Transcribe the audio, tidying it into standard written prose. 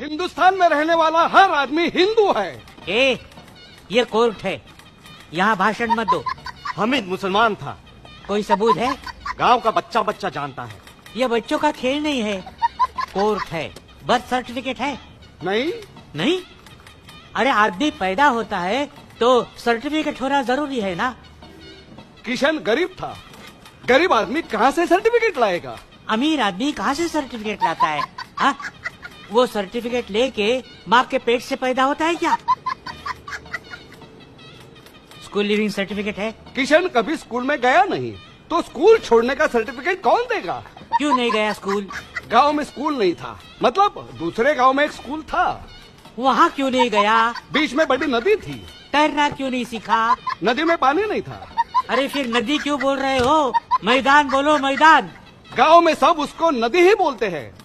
हिंदुस्तान में रहने वाला हर आदमी हिंदू है। ए, ये कोर्ट है, यहाँ भाषण मत दो। हामिद मुसलमान था। कोई सबूत है? गांव का बच्चा बच्चा जानता है। ये बच्चों का खेल नहीं है, कोर्ट है। बर्थ सर्टिफिकेट है? नहीं नहीं? अरे आदमी पैदा होता है तो सर्टिफिकेट होना जरूरी है ना। किशन गरीब था, गरीब आदमी कहाँ से सर्टिफिकेट लाएगा? अमीर आदमी कहाँ से सर्टिफिकेट लाता है? हा? वो सर्टिफिकेट लेके माँ के पेट से पैदा होता है क्या? स्कूल लिविंग सर्टिफिकेट है? किशन कभी स्कूल में गया नहीं, तो स्कूल छोड़ने का सर्टिफिकेट कौन देगा? क्यों नहीं गया स्कूल? गांव में स्कूल नहीं था, मतलब दूसरे गांव में एक स्कूल था। वहाँ क्यों नहीं गया? बीच में बड़ी नदी थी। तैरना क्यों नहीं सीखा? नदी में पानी नहीं था। अरे फिर नदी क्यों बोल रहे हो? मैदान बोलो, मैदान। गांव में सब उसको नदी ही बोलते हैं।